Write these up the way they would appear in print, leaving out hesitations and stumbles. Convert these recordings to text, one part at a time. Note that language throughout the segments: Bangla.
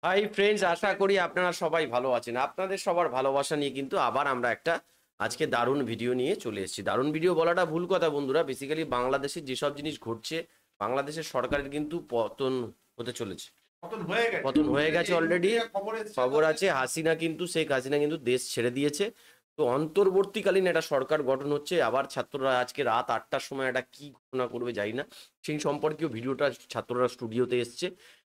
হাই ফ্রেন্ডস, আশা করি আপনারা সবাই ভালো আছেন। আপনাদের সবার ভালোবাসা নিয়ে কিন্তু আবার আমরা একটা আজকে দারুণ ভিডিও নিয়ে চলে এসেছি। দারুণ ভিডিও বলাটা ভুল কথা বন্ধুরা, বেসিক্যালি বাংলাদেশে যেসব জিনিস ঘটছে, বাংলাদেশের সরকারের কিন্তু পতন হতে চলেছে। পতন হয়ে গেছে অলরেডি। খবর আছে শেখ হাসিনা কিন্তু দেশ ছেড়ে দিয়েছে। তো অন্তর্বর্তীকালীন একটা সরকার গঠন হচ্ছে। আবার ছাত্ররা আজকে রাত 8টার সময় একটা কি ঘোষণা করবে জানি না, সেই সম্পর্কীয় ভিডিওটা ছাত্ররা স্টুডিওতে এসছে।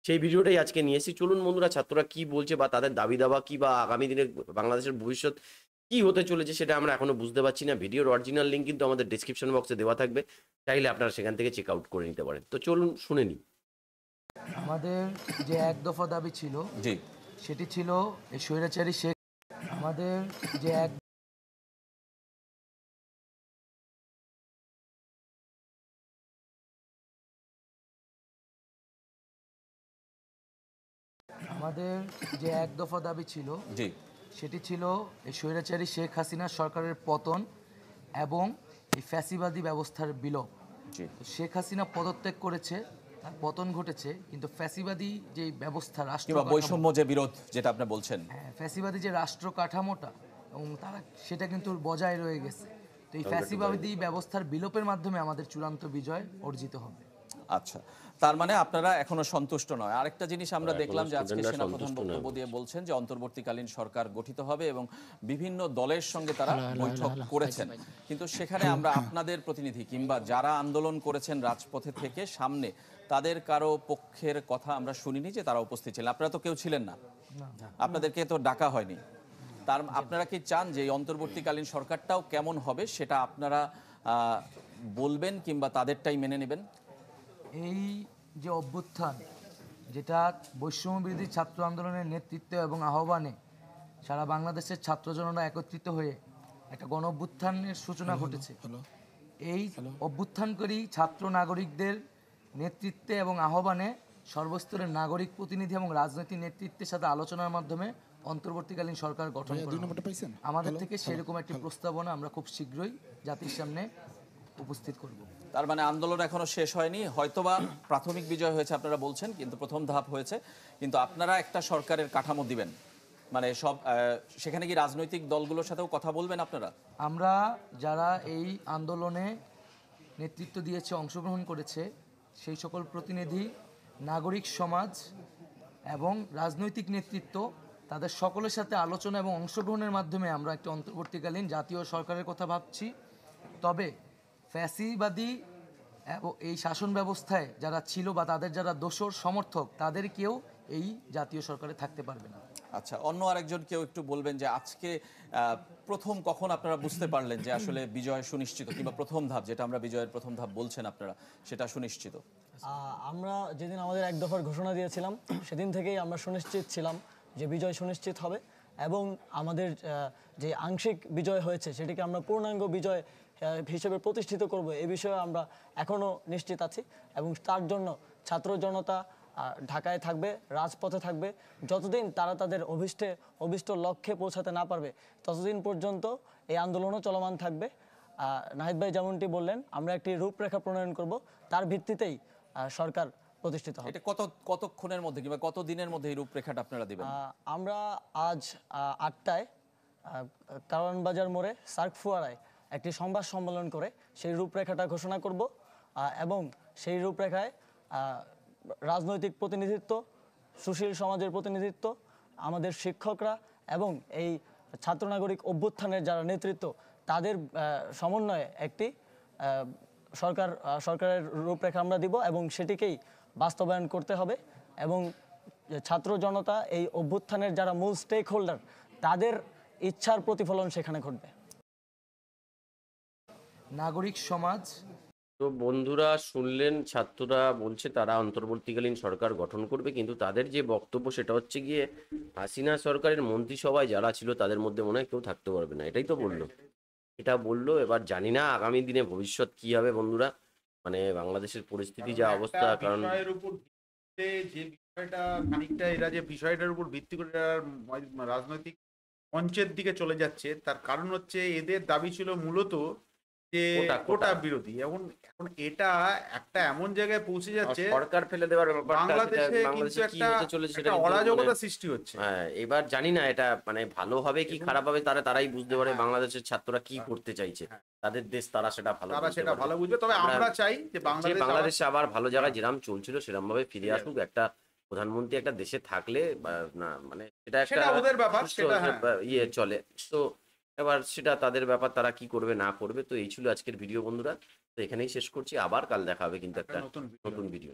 সেই ভিডিওটাই আজকে নিয়ে এসেছি। চলুন বন্ধুরা, ছাত্ররা কি বলছে বা তাদের দাবি দাবা কি, বা আগামী দিনে বাংলাদেশের ভবিষ্যৎ কি হতে চলেছে সেটা আমরা এখনো বুঝতে পারছি না। ভিডিওর অরিজিনাল লিঙ্ক কিন্তু আমাদের ডেসক্রিপশন বক্সে দেওয়া থাকবে, চাইলে আপনারা সেখান থেকে চেক আউট করে নিতে পারেন। তো চলুন শুনে নিই। আমাদের যে এক দফা দাবি ছিল, জি, সেটি ছিল এই স্বৈরাচারী শেখ আমাদের যে এক আমাদের যে এক দফা দাবি ছিল, জি, সেটি ছিল এই স্বৈরাচারী শেখ হাসিনা সরকারের পতন এবং এই ফ্যাসিবাদী ব্যবস্থার বিলোপ। জি। তো শেখ হাসিনা পদত্যাগ করেছে, তার পতন ঘটেছে, কিন্তু ফ্যাসিবাদী যে ব্যবস্থা রাষ্ট্র কিংবা বৈষম্য যে বিরোধ যেটা আপনি বলছেন, ফ্যাসিবাদী যে রাষ্ট্র কাঠামোটা এবং তারা সেটা কিন্তু বজায় রয়ে গেছে। তো এই ফ্যাসিবাদী ব্যবস্থার বিলোপের মাধ্যমে আমাদের চূড়ান্ত বিজয় অর্জিত হবে। আচ্ছা, তার মানে আপনারা এখনো সন্তুষ্ট নয়। আরেকটা জিনিস আমরা দেখলাম যে আজকে সেনাপ্রধান বক্তব্য দিয়ে বলছেন যে অন্তর্বর্তীকালীন সরকার গঠিত হবে এবং বিভিন্ন দলের সঙ্গে তারা বৈঠক করেছেন, কিন্তু সেখানে আমরা আপনাদের প্রতিনিধি কিংবা যারা আন্দোলন করেছেন রাজপথে থেকে সামনে, তাদের কারো পক্ষের কথা আমরা শুনিনি যে তারা উপস্থিত ছিলেন। আপনারা তো কেউ ছিলেন না, আপনাদেরকে তো ডাকা হয়নি। আপনারা কি চান যে এই অন্তর্বর্তীকালীন সরকারটাও কেমন হবে সেটা আপনারা বলবেন কিংবা তাদেরটাই মেনে নেবেন? এই যে অভ্যুত্থান, যেটা বৈষম্যবিরোধী ছাত্র আন্দোলনের নেতৃত্ব এবং আহ্বানে সারা বাংলাদেশের ছাত্র জনতা একত্রিত হয়ে একটা গণ অভ্যুত্থানের সূচনা ঘটেছে। এই অভ্যুত্থানকারী ছাত্র নাগরিকদের নেতৃত্বে এবং আহ্বানে সর্বস্তরের নাগরিক প্রতিনিধি এবং রাজনৈতিক নেতৃত্বের সাথে আলোচনার মাধ্যমে অন্তর্বর্তীকালীন সরকার গঠন করা হবে। আমাদের থেকে সেরকম একটি প্রস্তাবনা আমরা খুব শীঘ্রই জাতির সামনে উপস্থিত করব। তার মানে আন্দোলন এখনো শেষ হয়নি, হয়তোবা প্রাথমিক বিজয় হয়েছে আপনারা বলছেন, কিন্তু প্রথম ধাপ হয়েছে। কিন্তু আপনারা একটা সরকারের কাঠামো দিবেন, মানে সব সেখানে কি রাজনৈতিক দলগুলোর সাথেও কথা বলবেন আপনারা? আমরা যারা এই আন্দোলনে নেতৃত্ব দিয়েছে, অংশগ্রহণ করেছে, সেই সকল প্রতিনিধি, নাগরিক সমাজ এবং রাজনৈতিক নেতৃত্ব, তাদের সকলের সাথে আলোচনা এবং অংশগ্রহণের মাধ্যমে আমরা একটি অন্তর্বর্তীকালীন জাতীয় সরকারের কথা ভাবছি। তবে ফ্যাসিবাদী এবং এই শাসন ব্যবস্থায় যারা ছিল বা তাদের যারা দোসর সমর্থক, তাদের কেউ এই জাতীয় সরকারে থাকতে পারবে না। আচ্ছা, অন্য আরেকজন কেউ একটু বলবেন যে আজকে প্রথম কখন আপনারা বুঝতে পারলেন যে আসলে বিজয় সুনিশ্চিত, কিংবা প্রথম ধাপ যেটা আমরা বিজয়ের প্রথম ধাপ বলছেন আপনারা, সেটা সুনিশ্চিত? আমরা যেদিন আমাদের এক দফার ঘোষণা দিয়েছিলাম সেদিন থেকেই আমরা সুনিশ্চিত ছিলাম যে বিজয় সুনিশ্চিত হবে, এবং আমাদের যে আংশিক বিজয় হয়েছে সেটিকে আমরা পূর্ণাঙ্গ বিজয় হিসেবে প্রতিষ্ঠিত করব, এ বিষয়ে আমরা এখনও নিশ্চিত আছি। এবং তার জন্য ছাত্র জনতা ঢাকায় থাকবে, রাজপথে থাকবে। যতদিন তারা তাদের অভিষ্ট লক্ষ্যে পৌঁছাতে না পারবে, ততদিন পর্যন্ত এই আন্দোলনও চলমান থাকবে। নাহিদ ভাই যেমনটি বললেন, আমরা একটি রূপরেখা প্রণয়ন করব, তার ভিত্তিতেই সরকার প্রতিষ্ঠিত হবে। এটা কতক্ষণের মধ্যে কিংবা কত দিনের মধ্যে এই রূপরেখাটা আপনারা দিবেন? আমরা আজ 8টায় কারওয়ান বাজার মোড়ে সার্ক ফুয়ারায় একটি সংবাদ সম্মেলন করে সেই রূপরেখাটা ঘোষণা করব, এবং সেই রূপরেখায় রাজনৈতিক প্রতিনিধিত্ব, সুশীল সমাজের প্রতিনিধিত্ব, আমাদের শিক্ষকরা এবং এই ছাত্র নাগরিক অভ্যুত্থানের যারা নেতৃত্ব, তাদের সমন্বয়ে একটি সরকারের রূপরেখা আমরা দিব, এবং সেটিকেই বাস্তবায়ন করতে হবে। এবং ছাত্র জনতা, এই অভ্যুত্থানের যারা মূল স্টেক হোল্ডার, তাদের ইচ্ছার প্রতিফলন সেখানে ঘটবে। নাগরিক সমাজ। তো বন্ধুরা শুনলেন, ছাত্ররা বলছে তারা অন্তর্বর্তীকালীন সরকার গঠন করবে, কিন্তু তাদের যে বক্তব্য সেটা হচ্ছে গিয়ে হাসিনা সরকারের মন্ত্রিসভায় যারা ছিল তাদের মধ্যে মনে হয় কেউ থাকতে পারবে না, এটাই তো বললো। এটা বললো। এবার জানি না আগামী দিনে ভবিষ্যৎ কি হবে বন্ধুরা, মানে বাংলাদেশের পরিস্থিতি যা অবস্থা। কারণ যে বিষয়টা খানিকটা এরা যে বিষয়টার উপর ভিত্তি করে রাজনৈতিক মঞ্চের দিকে চলে যাচ্ছে, তার কারণ হচ্ছে এদের দাবি ছিল মূলত যে কোটা, কোটা কোটা। বিরোধী। এখন এখন এটা একটা এমন জায়গায় পৌঁছে আর যাচ্ছে, সরকার ফেলে দেওয়ার ব্যাপারটা, বাংলাদেশে সেটা কিন্তু বাংলাদেশে কি একটা হতে চলেছে সেটা একটা কিন্তু অরাজকতা সৃষ্টি হচ্ছে। হ্যাঁ, এবার জানি না এটা মানে ভালো হবে কি খারাপ হবে, তারাই বুঝতে পারে বাংলাদেশের ছাত্ররা কি করতে চাইছে, তাদের দেশ তারা সেটা ভালো তারা বুঝতে সেটা পারবে। ভালো বুঝবে। তবে আমরা চাই যে যে বাংলাদেশ বাংলাদেশে আবার ভালো জায়গায় যেরাম চলছিল সেরকম ভাবে ফিরে ফিরে আসুক। একটা প্রধানমন্ত্রী একটা দেশে থাকলে না মানে সেটা একটা সেটা ওদের ব্যাপার, সুষ্ঠু সেটা হ্যাঁ। ইয়ে চলে। তো এবার সেটা তাদের ব্যাপার, তারা কি করবে না করবে। তো এই ছিল আজকের ভিডিও বন্ধুরা, তো এখানেই শেষ করছি, আবার কাল দেখা হবে কিন্তু একটা নতুন নতুন ভিডিও।